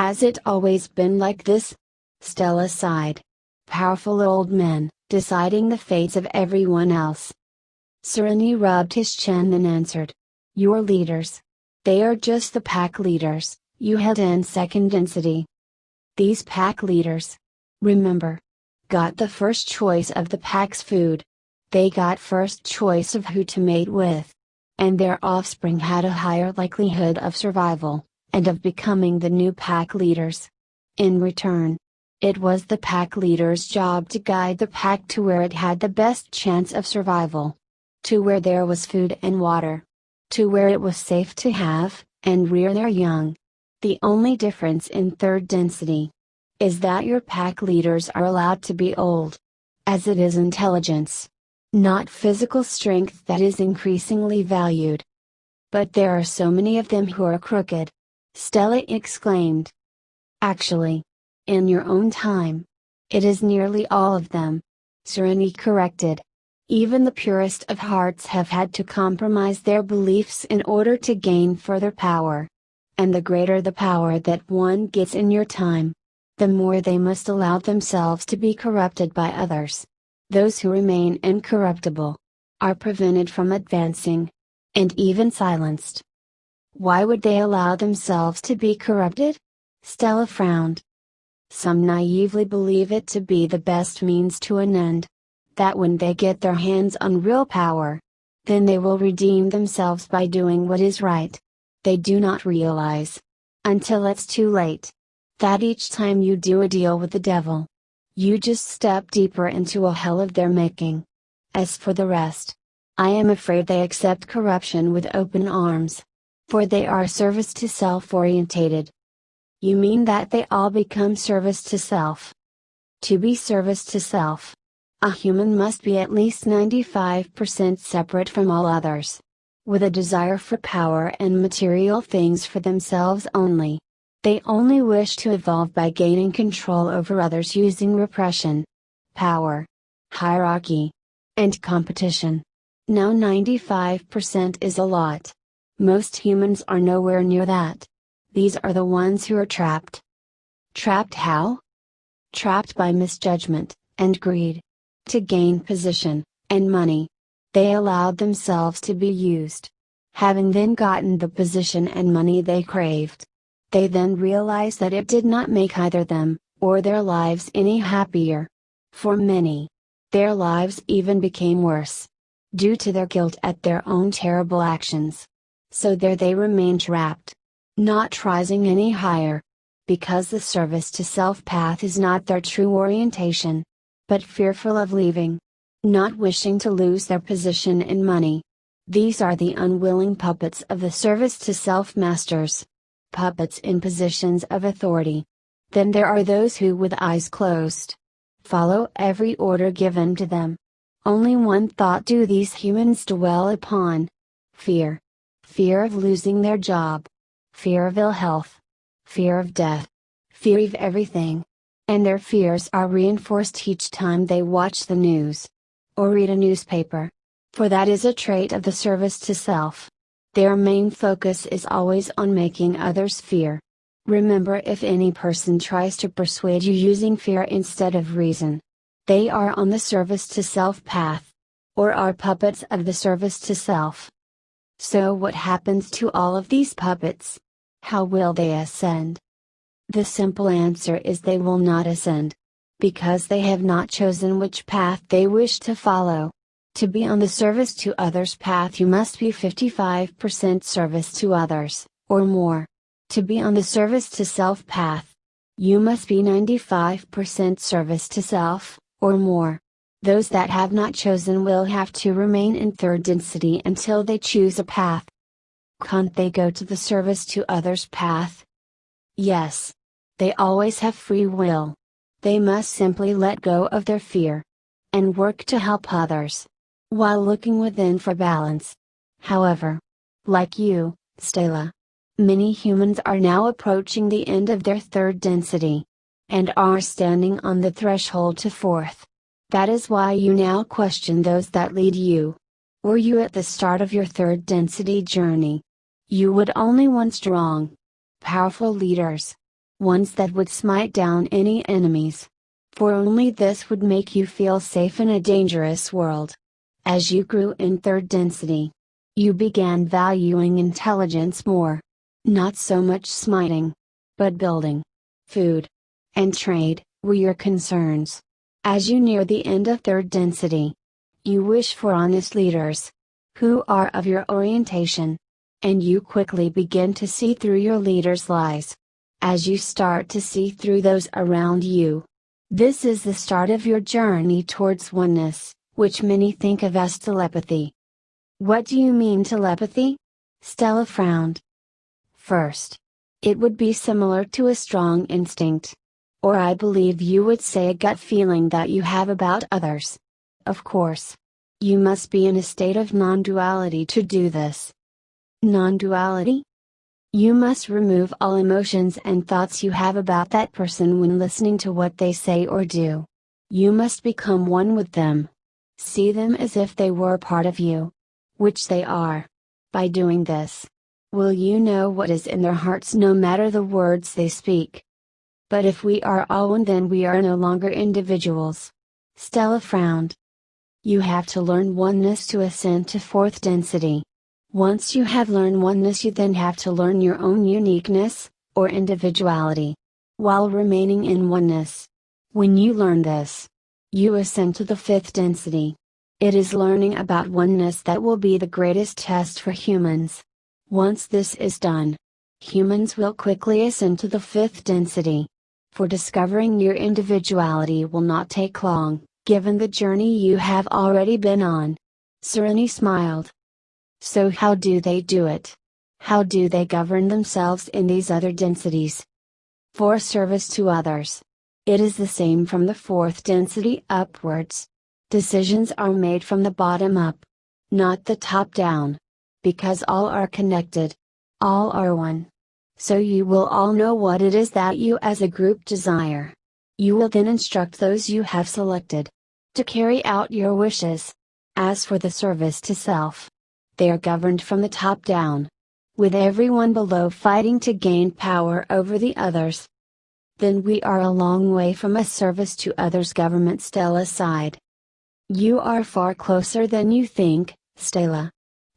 Has it always been like this? Stella sighed. Powerful old men, deciding the fates of everyone else. Serenity rubbed his chin and answered. Your leaders. They are just the pack leaders, you held in second density. These pack leaders. Remember. Got the first choice of the pack's food. They got first choice of who to mate with. And their offspring had a higher likelihood of survival, and of becoming the new pack leaders. In return, it was the pack leader's job to guide the pack to where it had the best chance of survival. To where there was food and water. To where it was safe to have, and rear their young. The only difference in third density is that your pack leaders are allowed to be old. As it is intelligence, not physical strength, that is increasingly valued. But there are so many of them who are crooked. Stella exclaimed. Actually, in your own time, it is nearly all of them. Serenity corrected. Even the purest of hearts have had to compromise their beliefs in order to gain further power. And the greater the power that one gets in your time, the more they must allow themselves to be corrupted by others. Those who remain incorruptible are prevented from advancing, and even silenced. Why would they allow themselves to be corrupted? Stella frowned. Some naively believe it to be the best means to an end. That when they get their hands on real power, then they will redeem themselves by doing what is right. They do not realize, until it's too late, that each time you do a deal with the devil, you just step deeper into a hell of their making. As for the rest, I am afraid they accept corruption with open arms. For they are service to self orientated. You mean that they all become service to self? To be service to self, a human must be at least 95% separate from all others. With a desire for power and material things for themselves only. They only wish to evolve by gaining control over others using repression, power, hierarchy, and competition. Now 95% is a lot. Most humans are nowhere near that. These are the ones who are trapped. Trapped how? Trapped by misjudgment, and greed. To gain position, and money. They allowed themselves to be used. Having then gotten the position and money they craved. They then realized that it did not make either them, or their lives any happier. For many, their lives even became worse. Due to their guilt at their own terrible actions. So there they remain trapped. Not rising any higher. Because the service to self path is not their true orientation. But fearful of leaving. Not wishing to lose their position and money. These are the unwilling puppets of the service to self masters. Puppets in positions of authority. Then there are those who with eyes closed, follow every order given to them. Only one thought do these humans dwell upon. Fear. Fear of losing their job. Fear of ill health. Fear of death. Fear of everything. And their fears are reinforced each time they watch the news. Or read a newspaper. For that is a trait of the service to self. Their main focus is always on making others fear. Remember, if any person tries to persuade you using fear instead of reason, they are on the service to self path. Or are puppets of the service to self. So what happens to all of these puppets? How will they ascend? The simple answer is they will not ascend. Because they have not chosen which path they wish to follow. To be on the service to others path you must be 55% service to others, or more. To be on the service to self path, you must be 95% service to self, or more. Those that have not chosen will have to remain in third density until they choose a path. Can't they go to the service to others path? Yes. They always have free will. They must simply let go of their fear. And work to help others. While looking within for balance. However, like you, Stella, many humans are now approaching the end of their third density. And are standing on the threshold to fourth. That is why you now question those that lead you. Were you at the start of your third density journey? You would only want strong, powerful leaders. ones that would smite down any enemies. For only this would make you feel safe in a dangerous world. As you grew in third density, you began valuing intelligence more. Not so much smiting, but building, food, and trade were your concerns. As you near the end of third density, you wish for honest leaders, who are of your orientation. And you quickly begin to see through your leaders' lies. As you start to see through those around you. This is the start of your journey towards oneness, which many think of as telepathy. What do you mean telepathy? Stella frowned. First, it would be similar to a strong instinct. Or I believe you would say a gut feeling that you have about others. Of course. You must be in a state of non-duality to do this. Non-duality? You must remove all emotions and thoughts you have about that person when listening to what they say or do. You must become one with them. See them as if they were part of you. Which they are. By doing this, will you know what is in their hearts no matter the words they speak. But if we are all one, then we are no longer individuals. Stella frowned. You have to learn oneness to ascend to fourth density. Once you have learned oneness, you then have to learn your own uniqueness, or individuality, while remaining in oneness. When you learn this, you ascend to the fifth density. It is learning about oneness that will be the greatest test for humans. Once this is done, humans will quickly ascend to the fifth density. For discovering your individuality will not take long, given the journey you have already been on. Serenity smiled. So how do they do it? How do they govern themselves in these other densities? For service to others. It is the same from the fourth density upwards. Decisions are made from the bottom up, not the top down. Because all are connected. All are one. So you will all know what it is that you as a group desire. You will then instruct those you have selected to carry out your wishes. As for the service to self, they are governed from the top down, with everyone below fighting to gain power over the others. Then we are a long way from a service to others government. Stella sighed. You are far closer than you think, Stella.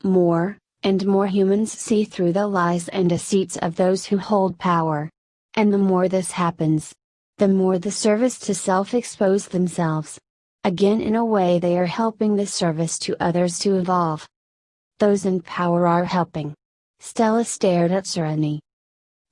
More and more humans see through the lies and deceits of those who hold power. And the more this happens, the more the service to self expose themselves. Again, in a way, they are helping the service to others to evolve. Those in power are helping. Stella stared at Serenity.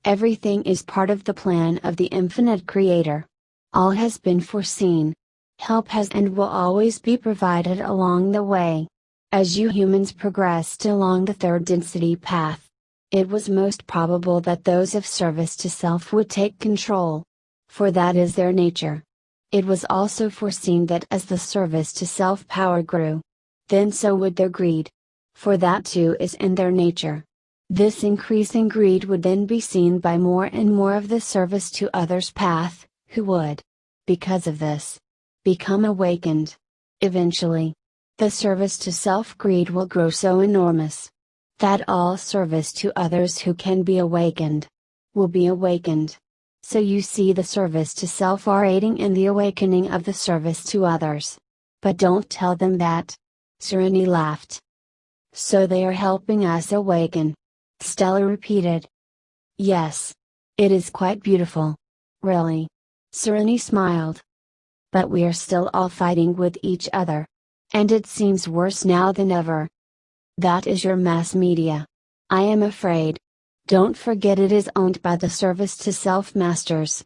Everything is part of the plan of the infinite creator. All has been foreseen. Help has and will always be provided along the way. As you humans progressed along the third density path, it was most probable that those of service to self would take control. For that is their nature. It was also foreseen that as the service to self power grew, then so would their greed. For that too is in their nature. This increasing greed would then be seen by more and more of the service to others path, who would, because of this, become awakened. Eventually, the service to self-greed will grow so enormous that all service to others who can be awakened will be awakened. So you see, the service to self are aiding in the awakening of the service to others. But don't tell them that. Serenity laughed. So they are helping us awaken. Stella repeated. Yes. It is quite beautiful. Really. Serenity smiled. But we are still all fighting with each other. And it seems worse now than ever. That is your mass media. I am afraid. Don't forget it is owned by the service to self masters.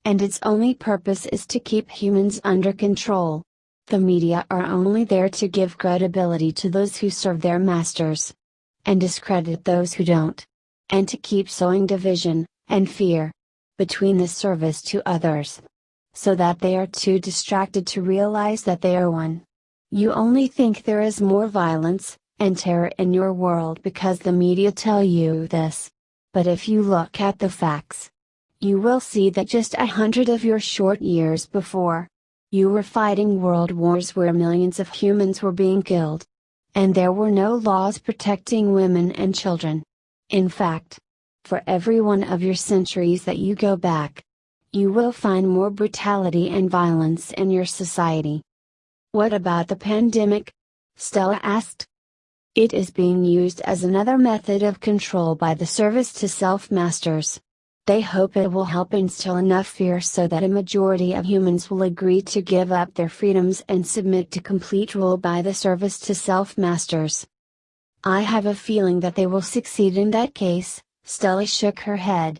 And its only purpose is to keep humans under control. The media are only there to give credibility to those who serve their masters, and discredit those who don't. And to keep sowing division, and fear, between the service to others. So that they are too distracted to realize that they are one. You only think there is more violence, and terror in your world because the media tell you this. But if you look at the facts, you will see that just 100 of your short years before, you were fighting world wars where millions of humans were being killed. And there were no laws protecting women and children. In fact, For every one of your centuries that you go back, you will find more brutality and violence in your society. What about the pandemic? Stella asked. It is being used as another method of control by the service to self masters. They hope it will help instill enough fear so that a majority of humans will agree to give up their freedoms and submit to complete rule by the service to self masters. I have a feeling that they will succeed in that case. Stella shook her head.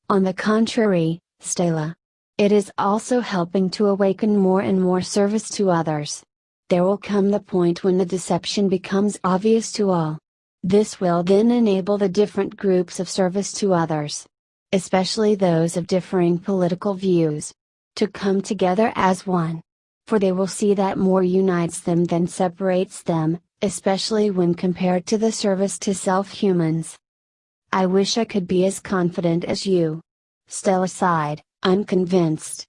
On the contrary, Stella. It is also helping to awaken more and more service to others. There will come the point when the deception becomes obvious to all. This will then enable the different groups of service to others, especially those of differing political views, to come together as one. For they will see that more unites them than separates them, especially when compared to the service to self-humans. I wish I could be as confident as you. Stella sighed, unconvinced.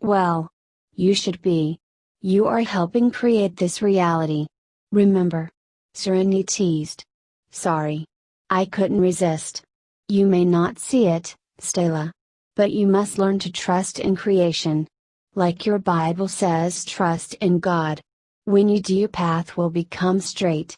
Well, you should be. You are helping create this reality. Remember? Serenity teased. Sorry. I couldn't resist. You may not see it, Stella. But you must learn to trust in creation. Like your Bible says, trust in God. When you do, your path will become straight.